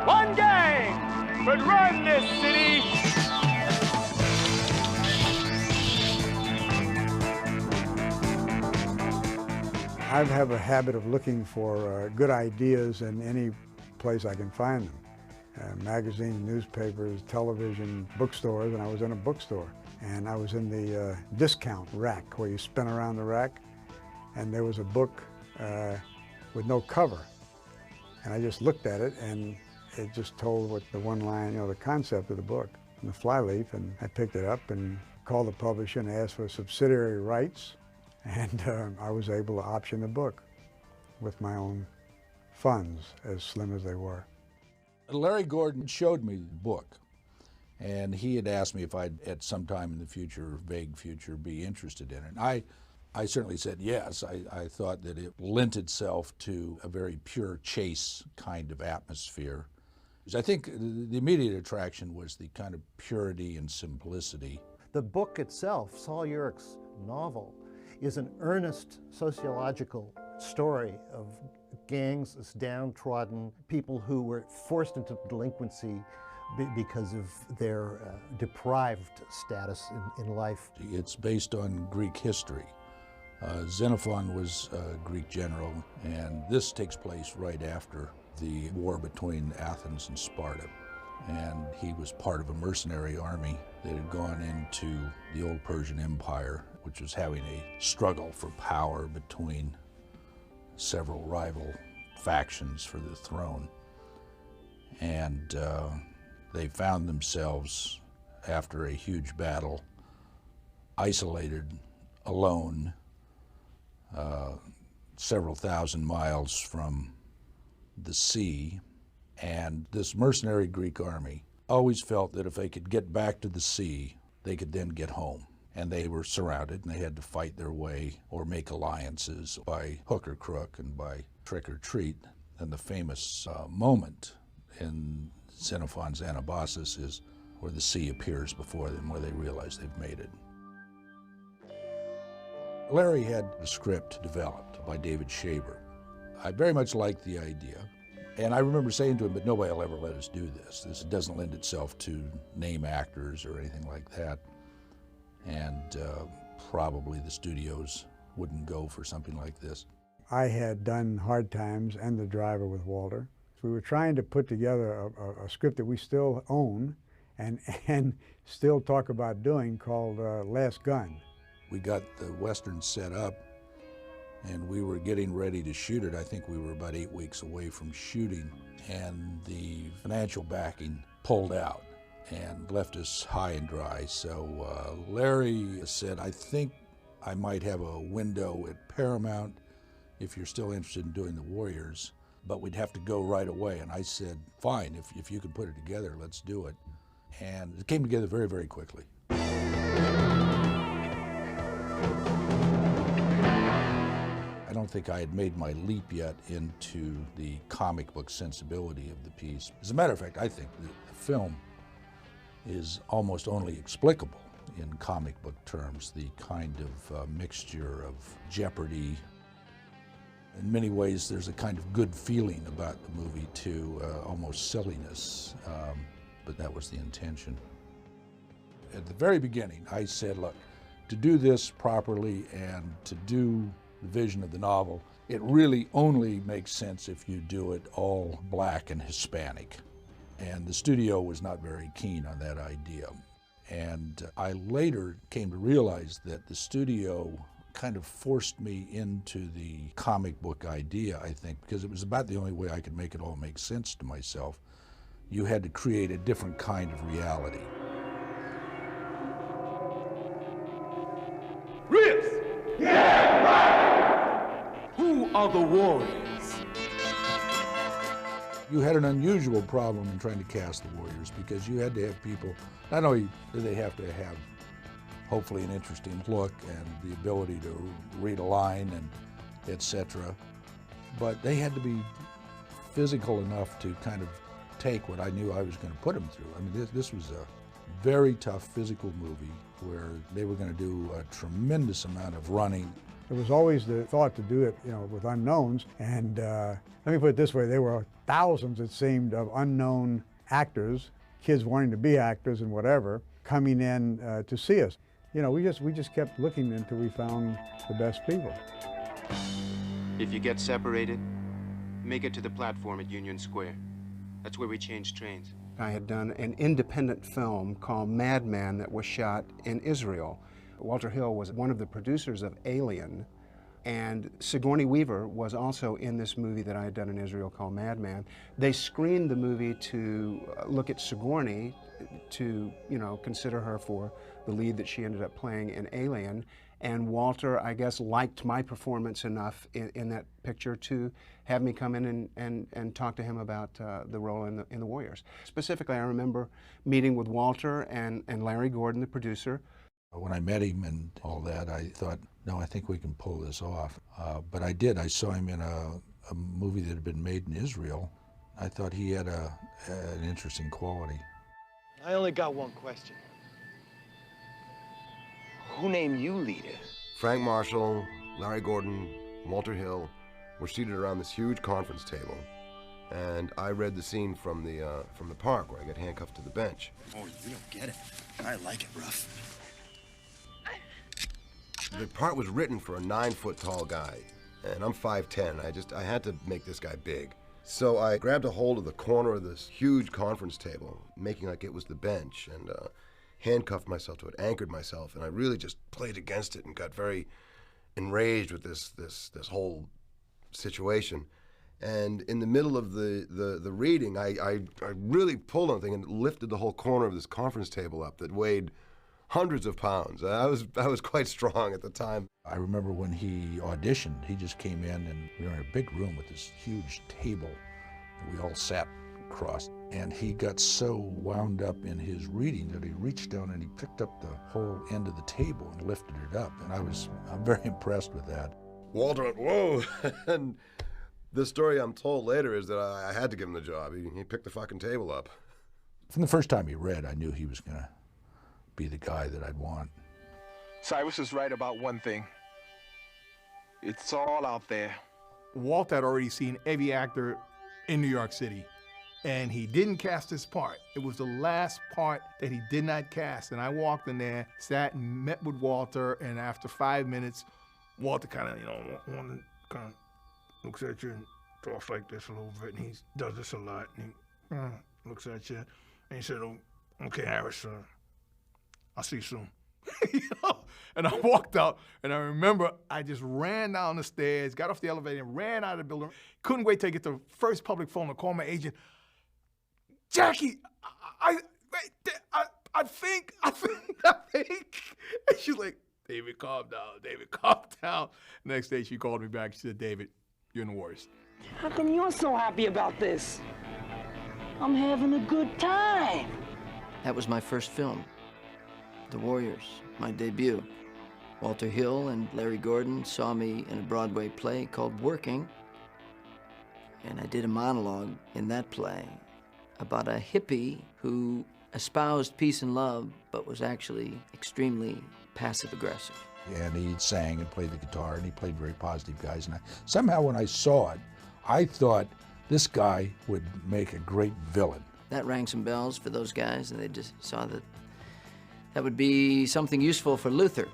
One gang would run this city. I have a habit of looking for good ideas in any place I can find them. Magazines, newspapers, television, bookstores, and I was in a bookstore. And I was in the discount rack where you spin around the rack, and there was a book with no cover. And I just looked at it, and it just told what the one line, the concept of the book, and the flyleaf, and I picked it up and called the publisher and asked for subsidiary rights, and I was able to option the book with my own funds, as slim as they were. Larry Gordon showed me the book, and he had asked me if I'd, at some time in the future, vague future, be interested in it. And I certainly said yes. I thought that it lent itself to a very pure chase kind of atmosphere. I think the immediate attraction was the kind of purity and simplicity. The book itself, Sol Yurick's novel, is an earnest sociological story of gangs as downtrodden people who were forced into delinquency because of their deprived status in life. It's based on Greek history. Xenophon was a Greek general, and this takes place right after the war between Athens and Sparta. And he was part of a mercenary army that had gone into the old Persian Empire, which was having a struggle for power between several rival factions for the throne. And they found themselves, after a huge battle, isolated, alone, several thousand miles from the sea. And this mercenary Greek army always felt that if they could get back to the sea, they could then get home. And they were surrounded, and they had to fight their way or make alliances by hook or crook and by trick or treat. And the famous moment in Xenophon's Anabasis is where the sea appears before them, where they realize they've made it. Larry had a script developed by David Shaber. I very much liked the idea. And I remember saying to him, but nobody will ever let us do this. This doesn't lend itself to name actors or anything like that. And probably the studios wouldn't go for something like this. I had done Hard Times and The Driver with Walter. We were trying to put together a script that we still own and still talk about doing called Last Gun. We got the Western set up, and we were getting ready to shoot it. I think we were about 8 weeks away from shooting, and the financial backing pulled out and left us high and dry. So Larry said, I think I might have a window at Paramount if you're still interested in doing The Warriors, but we'd have to go right away. And I said, fine, if you can put it together, let's do it. And it came together very, very quickly. I don't think I had made my leap yet into the comic book sensibility of the piece. As a matter of fact, I think the film is almost only explicable in comic book terms, the kind of mixture of jeopardy. In many ways, there's a kind of good feeling about the movie too, almost silliness, but that was the intention. At the very beginning, I said, look, to do this properly and to do the vision of the novel, it really only makes sense if you do it all black and Hispanic. And the studio was not very keen on that idea. And I later came to realize that the studio kind of forced me into the comic book idea, I think, because it was about the only way I could make it all make sense to myself. You had to create a different kind of reality. Rips! Yeah, right! Who are the Warriors? You had an unusual problem in trying to cast the Warriors because you had to have people, not only did they have to have hopefully an interesting look and the ability to read a line and etc., but they had to be physical enough to kind of take what I knew I was going to put them through. I mean, this was a very tough physical movie where they were going to do a tremendous amount of running. There was always the thought to do it, with unknowns. And let me put it this way, there were thousands, it seemed, of unknown actors, kids wanting to be actors and whatever, coming in to see us. We just kept looking until we found the best people. If you get separated, make it to the platform at Union Square. That's where we change trains. I had done an independent film called Madman that was shot in Israel. Walter Hill was one of the producers of Alien, and Sigourney Weaver was also in this movie that I had done in Israel called Madman. They screened the movie to look at Sigourney, to consider her for the lead that she ended up playing in Alien. And Walter, I guess, liked my performance enough in that picture to have me come in and talk to him about the role in the Warriors. Specifically, I remember meeting with Walter and Larry Gordon, the producer. When I met him and all that, I thought, no, I think we can pull this off. But I did. I saw him in a movie that had been made in Israel. I thought he had an interesting quality. I only got one question. Who named you leader? Frank Marshall, Larry Gordon, Walter Hill were seated around this huge conference table, and I read the scene from the park where I get handcuffed to the bench. Oh, you don't get it. I like it rough. The part was written for a 9-foot-tall guy, and I'm 5'10". I had to make this guy big. So I grabbed a hold of the corner of this huge conference table, making like it was the bench, and handcuffed myself to it, anchored myself, and I really just played against it and got very enraged with this whole situation. And in the middle of the reading, I really pulled on the thing and lifted the whole corner of this conference table up that weighed hundreds of pounds. I was quite strong at the time. I remember when he auditioned, he just came in and we were in a big room with this huge table that we all sat across. And he got so wound up in his reading that he reached down and he picked up the whole end of the table and lifted it up. And I'm very impressed with that. Walter went, whoa! And the story I'm told later is that I had to give him the job. He picked the fucking table up. From the first time he read, I knew he was going to be the guy that I'd want. Cyrus is right about one thing. It's all out there. Walt had already seen every actor in New York City, and he didn't cast his part. It was the last part that he did not cast, and I walked in there, sat and met with Walter, and after 5 minutes, Walter kind of, looks at you and talks like this a little bit, and he does this a lot, and he looks at you, and he said, "Oh, okay, Harris, I'll see you soon." And I walked out, and I remember I just ran down the stairs, got off the elevator, and ran out of the building. Couldn't wait to get the first public phone to call my agent. "Jackie, I think. And she's like, "David, calm down, David, calm down." Next day, she called me back. She said, "David, you're in the worst." How come you're so happy about this? I'm having a good time. That was my first film, The Warriors, my debut. Walter Hill and Larry Gordon saw me in a Broadway play called Working, and I did a monologue in that play about a hippie who espoused peace and love, but was actually extremely passive-aggressive. And he sang and played the guitar, and he played very positive guys. And somehow when I saw it, I thought this guy would make a great villain. That rang some bells for those guys, and they just saw that that would be something useful for Luther.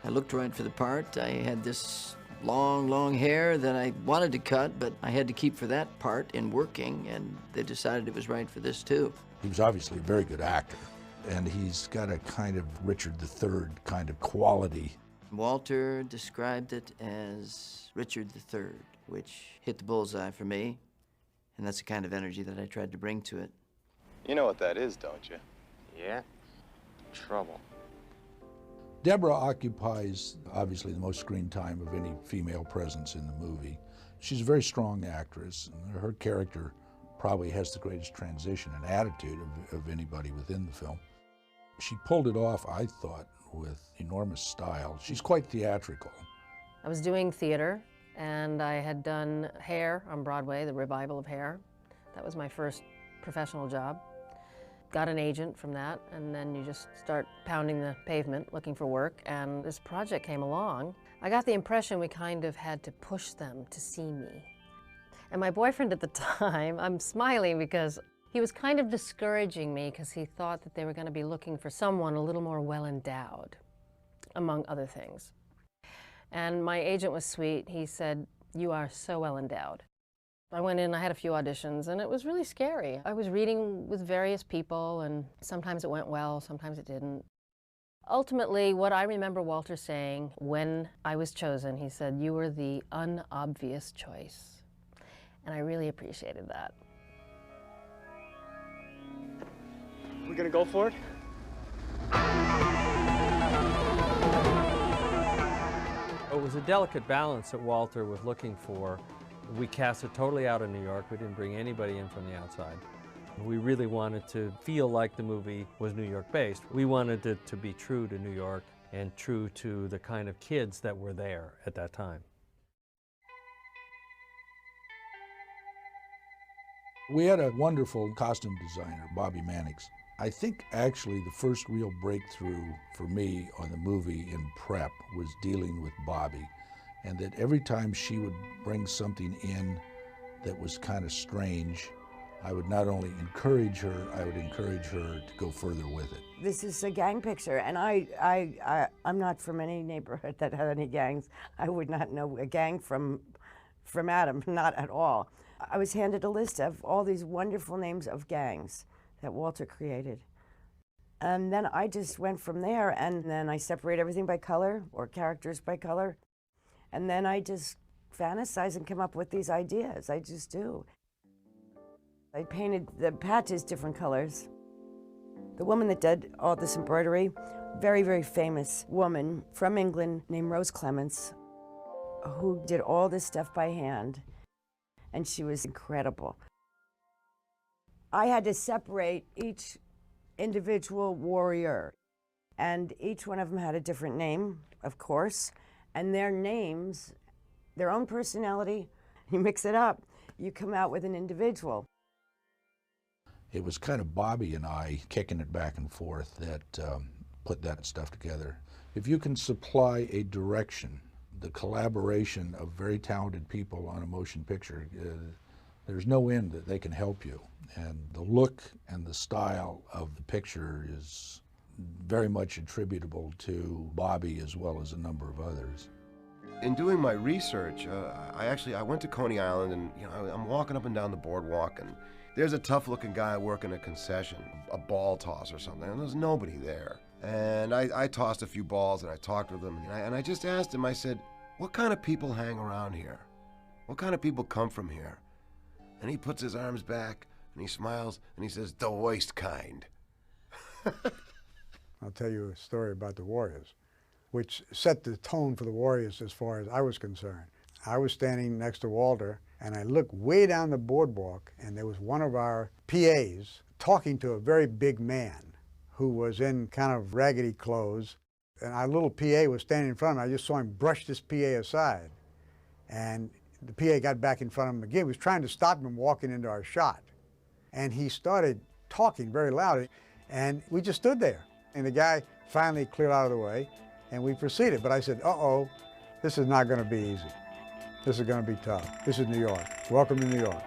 I looked right for the part. I had this long hair that I wanted to cut, but I had to keep for that part in Working, and they decided it was right for this too. He was obviously a very good actor, and he's got a kind of Richard III kind of quality. Walter described it as Richard III, which hit the bullseye for me, and that's the kind of energy that I tried to bring to it. You know what that is, don't you? Yeah? Trouble. Deborah occupies, obviously, the most screen time of any female presence in the movie. She's a very strong actress, and her character probably has the greatest transition and attitude of anybody within the film. She pulled it off, I thought, with enormous style. She's quite theatrical. I was doing theater, and I had done Hair on Broadway, the revival of Hair. That was my first professional job. got an agent from that, and then you just start pounding the pavement looking for work, and this project came along. I got the impression we kind of had to push them to see me. And my boyfriend at the time, I'm smiling because he was kind of discouraging me because he thought that they were going to be looking for someone a little more well-endowed, among other things. And my agent was sweet. He said, "You are so well-endowed." I went in, I had a few auditions, and it was really scary. I was reading with various people, and sometimes it went well, sometimes it didn't. Ultimately, what I remember Walter saying when I was chosen, he said, "You were the unobvious choice." And I really appreciated that. We're gonna go for it? It was a delicate balance that Walter was looking for. We cast it totally out of New York. We didn't bring anybody in from the outside. We really wanted to feel like the movie was New York-based. We wanted it to be true to New York and true to the kind of kids that were there at that time. We had a wonderful costume designer, Bobby Mannix. I think actually the first real breakthrough for me on the movie in prep was dealing with Bobby, and that every time she would bring something in that was kind of strange, I would not only encourage her, I would encourage her to go further with it. This is a gang picture, and I'm not from any neighborhood that had any gangs. I would not know a gang from Adam, not at all. I was handed a list of all these wonderful names of gangs that Walter created. And then I just went from there, and then I separate everything by color, or characters by color. And then I just fantasize and come up with these ideas. I just do. I painted the patches different colors. The woman that did all this embroidery, very, very famous woman from England named Rose Clements, who did all this stuff by hand. And she was incredible. I had to separate each individual warrior, and each one of them had a different name, of course, and their names, their own personality, you mix it up, you come out with an individual. It was kind of Bobby and I kicking it back and forth that put that stuff together. If you can supply a direction, the collaboration of very talented people on a motion picture, there's no end that they can help you. And the look and the style of the picture is very much attributable to Bobby as well as a number of others. In doing my research, I went to Coney Island, and I'm walking up and down the boardwalk, and there's a tough-looking guy working a concession, a ball toss or something, and there's nobody there. And I tossed a few balls, and I talked with him, and I just asked him, I said, "What kind of people hang around here? What kind of people come from here?" And he puts his arms back, and he smiles, and he says, "The worst kind." I'll tell you a story about the Warriors, which set the tone for the Warriors as far as I was concerned. I was standing next to Walter, and I looked way down the boardwalk, and there was one of our PAs talking to a very big man who was in kind of raggedy clothes. And our little PA was standing in front of him. I just saw him brush this PA aside. And the PA got back in front of him again. He was trying to stop him walking into our shot. And he started talking very loud, and we just stood there. And the guy finally cleared out of the way, and we proceeded. But I said, uh-oh, this is not going to be easy. This is going to be tough. This is New York. Welcome to New York.